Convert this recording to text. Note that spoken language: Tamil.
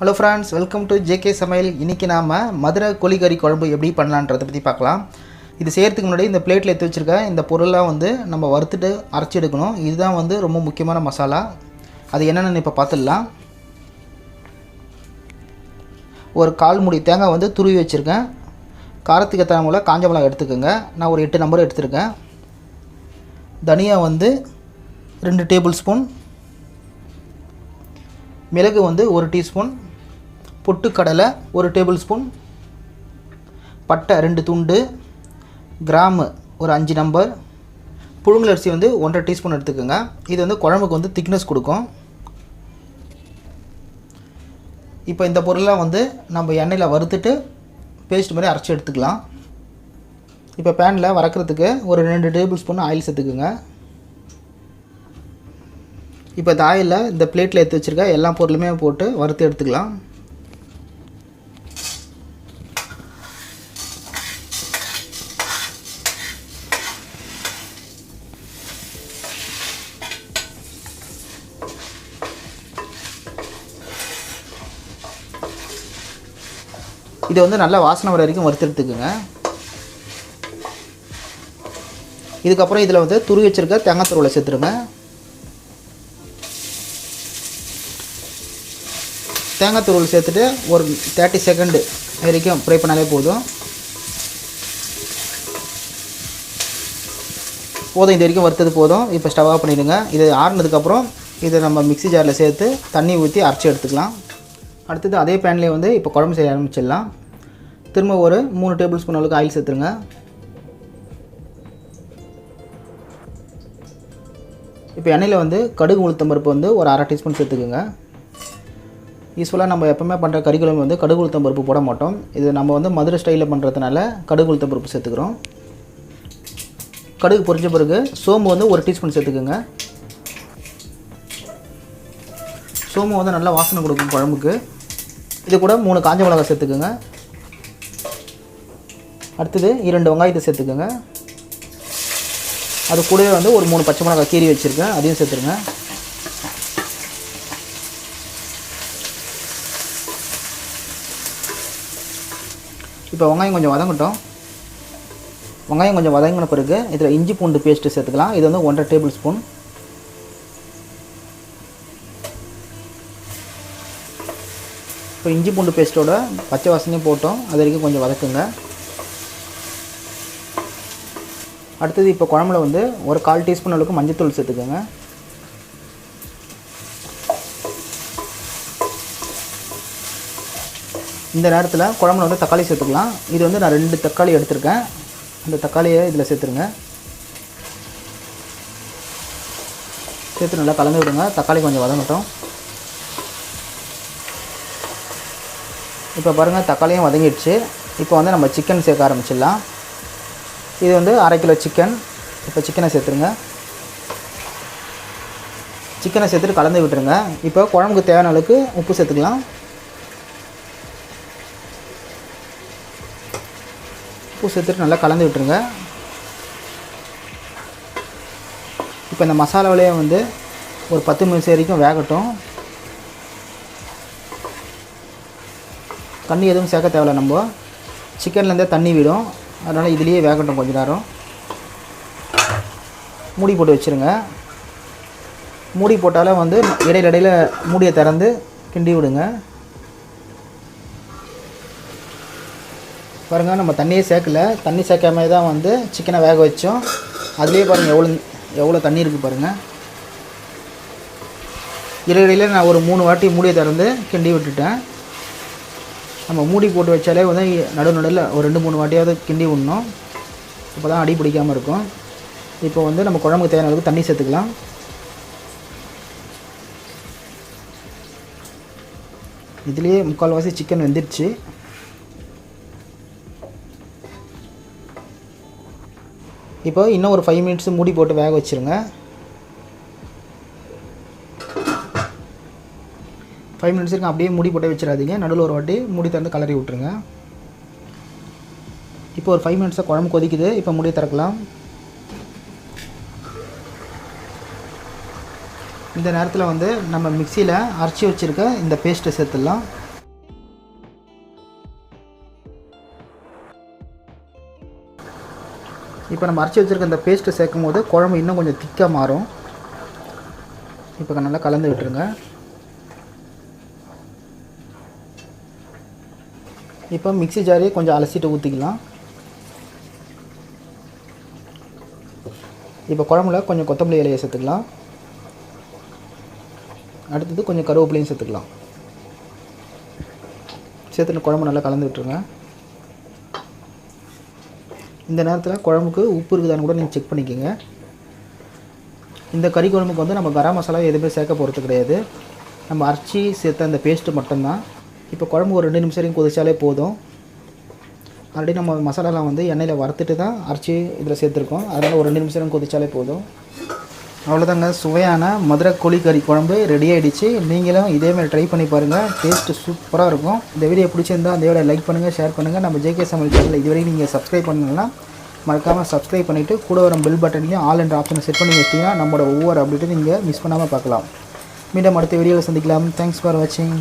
Hello friends, welcome to jksamayal. இன்றைக்கி நாம் மதுரை கோழிக்கறி குழம்பு எப்படி பண்ணலான்றதை பற்றி பார்க்கலாம். இது செய்கிறதுக்கு முன்னாடி இந்த பிளேட்டில் எடுத்து வச்சுருக்க இந்த பொருளாக நம்ம வறுத்துட்டு அரைச்சி எடுக்கணும். இதுதான் ரொம்ப முக்கியமான மசாலா. அது என்னென்னு இப்போ பார்த்துடலாம். ஒரு 1/4 மூடி தேங்காய் துருவி வச்சுருக்கேன். காரத்துக்கு ஏற்ற போல் காஞ்ச மிளகாய் எடுத்துக்கோங்க. நான் ஒரு 8 நம்பர் எடுத்துருக்கேன். தனியா 2 டேபிள் ஸ்பூன், மிளகு 1 டீஸ்பூன், பொட்டுக்கடலை 1 டேபிள் ஸ்பூன், பட்டை 2 துண்டு, கிராம்பு ஒரு 5 நம்பர், புழுங்கல் அரிசி 1.5 டீஸ்பூன் எடுத்துக்கோங்க. இது குழம்புக்கு திக்னஸ் கொடுக்கும். இப்போ இந்த பொருளாக நம்ம எண்ணெயில் வறுத்துட்டு பேஸ்ட் மாதிரி அரைச்சி எடுத்துக்கலாம். இப்போ பேனில் வறுக்கிறதுக்கு ஒரு 2 டேபிள் ஸ்பூன் ஆயில் சேர்த்துக்குங்க. இப்போ இந்த ஆயிலில் இந்த பிளேட்டில் எடுத்து வச்சுருக்க எல்லா பொருளுமே போட்டு வறுத்து எடுத்துக்கலாம். இது நல்லா வாசனை வர வரைக்கும் வறுத்து எடுத்துக்குங்க. இதுக்கப்புறம் இதில் துருவி வச்சுருக்க தேங்காய் துருவலை சேர்த்துருங்க. தேங்காய் துருவல் சேர்த்துட்டு ஒரு 30 செகண்ட் வரைக்கும் ஃப்ரை பண்ணாலே போதும். இது வரைக்கும் வறுத்தது போதும். இப்போ ஸ்டவ் ஆஃப் பண்ணிவிடுங்க. இது ஆறுனதுக்கப்புறம் இதை நம்ம மிக்ஸி ஜாரில் சேர்த்து தண்ணி ஊற்றி அரைச்சி எடுத்துக்கலாம். அடுத்தது அதே பேன்லேயே இப்போ குழம்பு செய்ய ஆரம்பிச்சிடலாம். திரும்ப ஒரு 3 டேபிள் ஸ்பூன் அளவுக்கு ஆயில் சேர்த்துருங்க. இப்போ எண்ணெயில் கடுகு உளுத்தம் பருப்பு ஒரு 1/2 டீஸ்பூன் சேர்த்துக்குங்க. யூஸ்வலாக நம்ம எப்போவுமே பண்ணுற கறி குழம்பு கடுகு உளுத்தம் பருப்பு போட மாட்டோம். இது நம்ம மதுரை ஸ்டைலில் பண்ணுறதுனால கடுகு உளுத்தம் பருப்பு சேர்த்துக்கிறோம். கடுகு பொரிஞ்ச பிறகு சோம்பு 1 டீஸ்பூன் சேர்த்துக்குங்க. சோம்பு நல்லா வாசனை கொடுக்கும் குழம்புக்கு. இது கூட 3 காஞ்ச மிளகாய் சேர்த்துக்குங்க. அடுத்தது 2 வெங்காயத்தை சேர்த்துக்குங்க. அது கூடவே ஒரு 3 பச்சை மிளகாய் கீரி வச்சுருக்கேன், அதையும் சேர்த்துருங்க. இப்போ வெங்காயம் கொஞ்சம் வதங்கட்டும். வெங்காயம் கொஞ்சம் வதங்கின பிறகு இதில் இஞ்சி பூண்டு பேஸ்ட்டு சேர்த்துக்கலாம். இது 1.5 டேபிள் ஸ்பூன். இப்போ இஞ்சி பூண்டு பேஸ்ட்டோட பச்சை வாசனையும் போட்டோம், அது வரைக்கும் கொஞ்சம் வதக்குங்க. அடுத்தது இப்போ குழம்புல ஒரு 1/4 டீஸ்பூன் அளவுக்கு மஞ்சள்தூள் சேர்த்துக்கோங்க. இந்த நேரத்தில் குழம்புல தக்காளி சேர்த்துக்கலாம். இது நான் 2 தக்காளி எடுத்திருக்கேன். அந்த தக்காளியை இதில் சேர்த்துருங்க. சேர்த்து நல்லா கலந்து விடுங்க. தக்காளி கொஞ்சம் வதங்கட்டும். இப்போ பாருங்கள், தக்காளியும் வதங்கிடுச்சு. இப்போ நம்ம சிக்கன் சேர்க்க ஆரம்பிச்சிடலாம். இது 1/2 கிலோ சிக்கன். இப்போ சிக்கனை சேர்த்துருங்க. சிக்கனை சேர்த்துட்டு கலந்து விட்டுருங்க. இப்போ குழம்புக்கு தேவையான அளவுக்கு உப்பு சேர்த்துக்கலாம். உப்பு சேர்த்துட்டு நல்லா கலந்து விட்டுருங்க. இப்போ இந்த மசாலாவிலேயே ஒரு 10 நிமிஷம் வரைக்கும் வேகட்டும். தண்ணி எதுவும் சேர்க்க தேவையில்ல. நம்ம சிக்கன்லேருந்தே தண்ணி விடும், அதனால் இதுலேயே வேகட்டும் கொஞ்சம் நேரம். மூடி போட்டு வச்சுருங்க. மூடி போட்டாலே இடையில மூடியை திறந்து கிண்டி விடுங்க. பாருங்கள், நம்ம தண்ணியே சேர்க்கல. தண்ணி சேர்க்காம தான் சிக்கனை வேக வச்சோம். அதுலேயே பாருங்கள் எவ்வளோ தண்ணி இருக்குது பாருங்கள். இடையில நான் ஒரு 3 வாட்டி மூடியை திறந்து கிண்டி விட்டுட்டேன். நம்ம மூடி போட்டு வச்சாலே நடுவில் ஒரு 2-3 வாட்டியாவது கிண்டி விடணும். இப்போ தான் அடி பிடிக்காமல் இருக்கும். இப்போ நம்ம குழம்புக்கு தேவையான அளவுக்கு தண்ணி சேர்த்துக்கலாம். இதுலேயே 3/4 சிக்கன் வெந்துடுச்சு. இப்போ இன்னும் ஒரு 5 மினிட்ஸ் மூடி போட்டு வேக வச்சுருங்க. 5 மினிட்ஸ் இருக்கும். அப்படியே மூடி போட்டு வச்சிடாதீங்க. நடுவில் ஒரு வாட்டி மூடி திறந்து கலரி விட்ருங்க. இப்போ ஒரு 5 மினிட்ஸாக குழம்பு கொதிக்குது. இப்போ மூடி திறக்கலாம். இந்த நேரத்தில் நம்ம மிக்சியில் அரைச்சி வச்சுருக்க இந்த பேஸ்ட்டை சேர்த்துடலாம். இப்போ நம்ம அரைச்சி வச்சுருக்க இந்த பேஸ்ட்டு சேர்க்கும் போது குழம்பு இன்னும் கொஞ்சம் திக்காக மாறும். இப்போ நல்லா கலந்து விட்டுருங்க. இப்போ மிக்ஸி ஜாரையே கொஞ்சம் அலசிட்டு ஊற்றிக்கலாம். இப்போ குழம்புல கொஞ்சம் கொத்தமல்லி இலையை சேர்த்துக்கலாம். அடுத்தது கொஞ்சம் கருவேப்பிலையும் சேர்த்துக்கலாம். சேர்த்துட்டு குழம்பு நல்லா கலந்து விட்டுருங்க. இந்த நேரத்தில் குழம்புக்கு உப்பு இருக்குதான்னு கூட நீங்கள் செக் பண்ணிக்கோங்க. இந்த கறி குழம்புக்கு வந்து நம்ம கரம் மசாலா எதுவுமே சேர்க்க போகிறது கிடையாது. நம்ம அரைச்சி சேர்த்த அந்த பேஸ்ட்டு மட்டும்தான். இப்போ குழம்பு ஒரு 2 நிமிஷம் கொதிச்சாலே போதும். ஆல்ரெடி நம்ம மசாலாலாம் வந்து எண்ணெயில் வறுத்துட்டு தான் அரைச்சி இதில் சேர்த்துருக்கோம். அதனால் ஒரு 2 நிமிஷம் கொதிச்சாலே போதும். அவ்வளோதாங்க, சுவையான மதுரை கோழிக்கறி குழம்பு ரெடி ஆகிடுச்சு. நீங்களும் இதேமாதிரி ட்ரை பண்ணி பாருங்கள். டேஸ்ட்டு சூப்பராக இருக்கும். இந்த வீடியோ பிடிச்சிருந்தால் அந்த வீடியோ லைக் பண்ணுங்கள், ஷேர் பண்ணுங்கள். நம்ம ஜேகே சமையல் சேனலில் இதுவரைக்கும் நீங்கள் சப்ஸ்கிரைப் பண்ணணும்னா மறக்காமல் சப்ஸ்கிரைப் பண்ணிவிட்டு கூட வர பெல் பட்டன்லையும் ஆல் என்ற ஆப்ஷனை செட் பண்ணி வச்சிட்டிங்கன்னா நம்மளோட ஒவ்வொரு அப்டேட்டும் நீங்கள் மிஸ் பண்ணாமல் பார்க்கலாம். மீண்டும் அடுத்த வீடியோவில் சந்திக்கலாம். தேங்க்ஸ் ஃபார் வாட்சிங்.